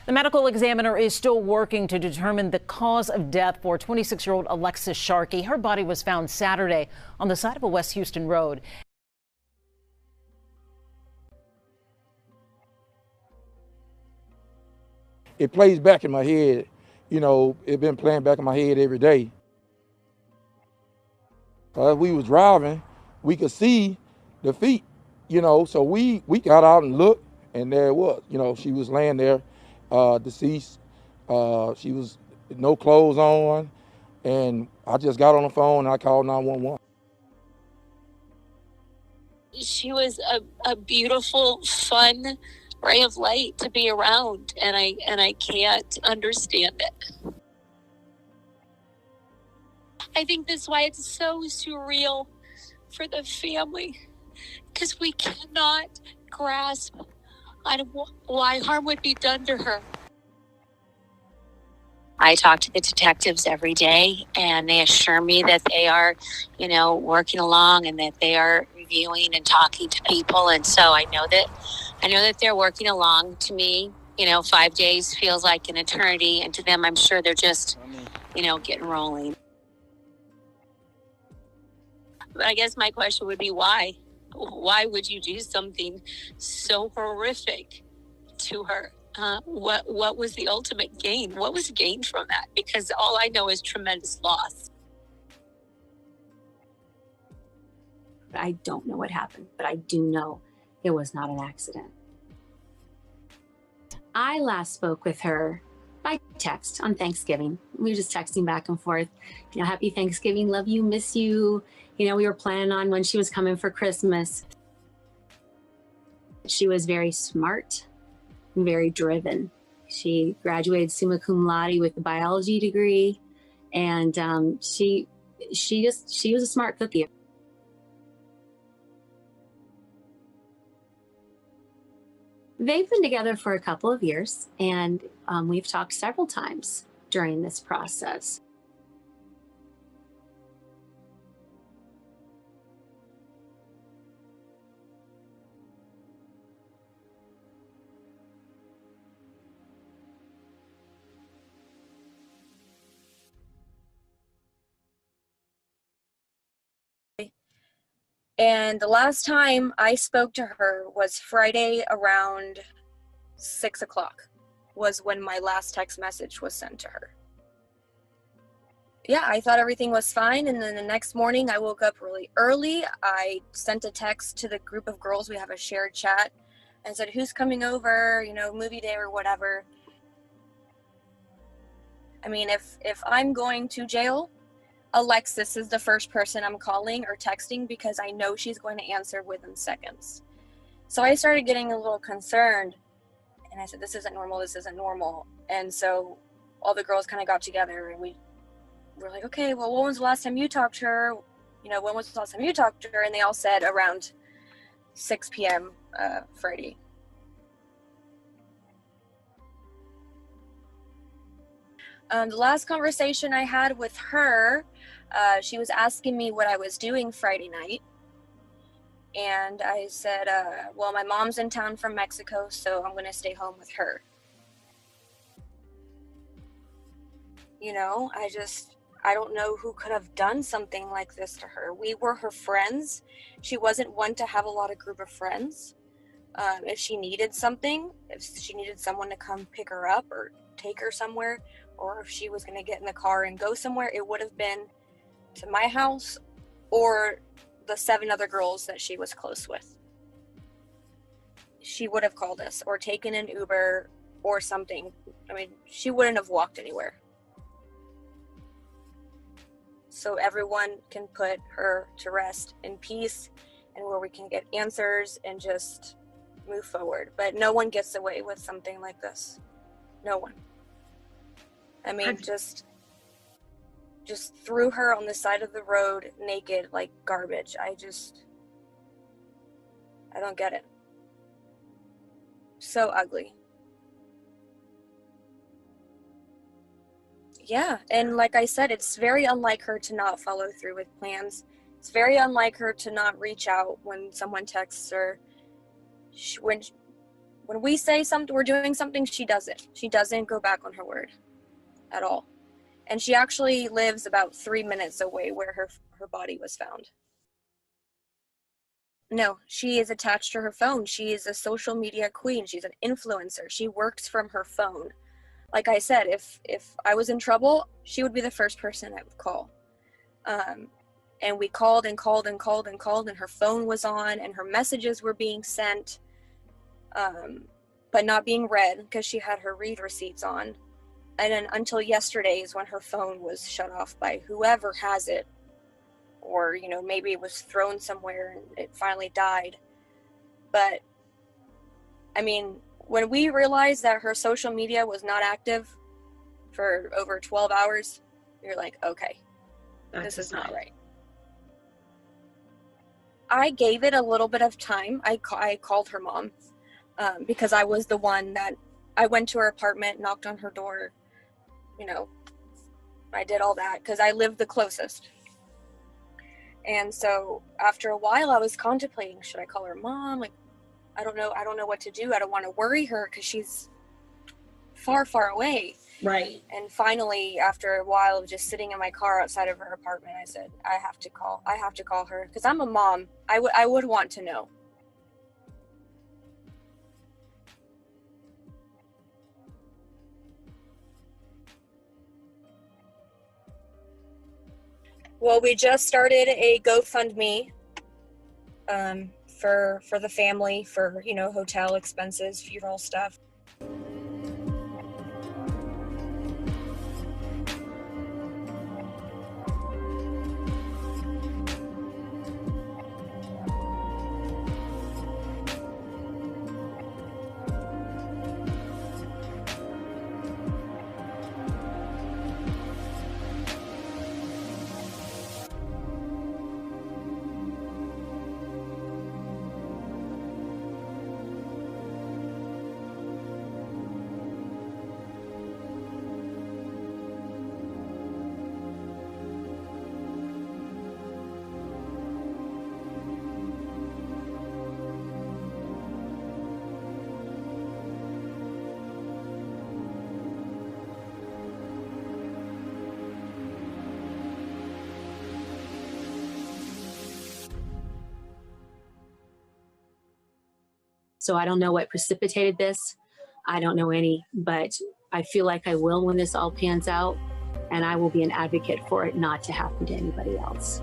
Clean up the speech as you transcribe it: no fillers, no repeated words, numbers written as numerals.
The medical examiner is still working to determine the cause of death for 26-year-old Alexis Sharkey. Her body was found Saturday on the side of a West Houston road. It plays back in my head. You know, it's been playing back in my head every day. As we was driving, we could see the feet, you know, so we got out and looked, and there it was. You know, she was laying there, deceased. She was no clothes on, and I just got on the phone and I called 911. She was a beautiful, fun ray of light to be around, and I can't understand it. I think that's why it's so surreal for the family, because we cannot grasp on why harm would be done to her. I talk to the detectives every day, and they assure me that they are, working along, and that they are reviewing and talking to people. And so I know that they're working along. To me, 5 days feels like an eternity, and to them, I'm sure they're just, getting rolling. But I guess my question would be why? Why would you do something so horrific to her? What was the ultimate gain? What was gained from that? Because all I know is tremendous loss. I don't know what happened, but I do know it was not an accident. I last spoke with her by text on Thanksgiving. We were just texting back and forth. Happy Thanksgiving, love you, miss you. We were planning on when she was coming for Christmas. She was very smart, very driven. She graduated summa cum laude with a biology degree, and she was a smart cookie. They've been together for a couple of years, and we've talked several times during this process. And the last time I spoke to her was Friday around 6 o'clock was when my last text message was sent to her. Yeah, I thought everything was fine. And then the next morning I woke up really early. I sent a text to the group of girls. We have a shared chat and said, who's coming over, movie day or whatever. I mean, if I'm going to jail, Alexis is the first person I'm calling or texting because I know she's going to answer within seconds. So I started getting a little concerned, and I said, this isn't normal. And so all the girls kind of got together, and we were like, okay, well, when was the last time you talked to her? When was the last time you talked to her? And they all said around 6 p.m. Friday. The last conversation I had with her, she was asking me what I was doing Friday night. And I said, well, my mom's in town from Mexico, so I'm going to stay home with her. I don't know who could have done something like this to her. We were her friends. She wasn't one to have a lot of group of friends. If she needed something, if she needed someone to come pick her up or take her somewhere, or if she was going to get in the car and go somewhere, it would have been to my house or the 7 other girls that she was close with. She would have called us or taken an Uber or something. I mean, she wouldn't have walked anywhere. So everyone can put her to rest in peace and where we can get answers and just move forward. But no one gets away with something like this. No one. I mean, just threw her on the side of the road naked like garbage. I don't get it. So ugly. Yeah, and like I said, it's very unlike her to not follow through with plans. It's very unlike her to not reach out when someone texts her. When we say something, we're doing something, she does it. She doesn't go back on her word at all. And she actually lives about 3 minutes away where her body was found. No, she is attached to her phone. She is a social media queen. She's an influencer. She works from her phone. Like I said, if I was in trouble, she would be the first person I would call. And we called and called and called and called, and her phone was on, and her messages were being sent, but not being read because she had her read receipts on. And then until yesterday is when her phone was shut off by whoever has it. Or, you know, maybe it was thrown somewhere and it finally died. But, I mean, when we realized that her social media was not active for over 12 hours, you're like, okay, this is not right. I gave it a little bit of time. I called her mom because I was the one that, I went to her apartment, knocked on her door, you know, I did all that because I lived the closest. And so after a while I was contemplating, should I call her mom? Like, I don't know what to do. I don't want to worry her because she's far, far away. Right. And finally, after a while of just sitting in my car outside of her apartment, I said, I have to call her because I'm a mom. I would want to know. Well, we just started a GoFundMe for the family, for, you know, hotel expenses, funeral stuff. So I don't know what precipitated this. I don't know any, but I feel like I will when this all pans out, and I will be an advocate for it not to happen to anybody else.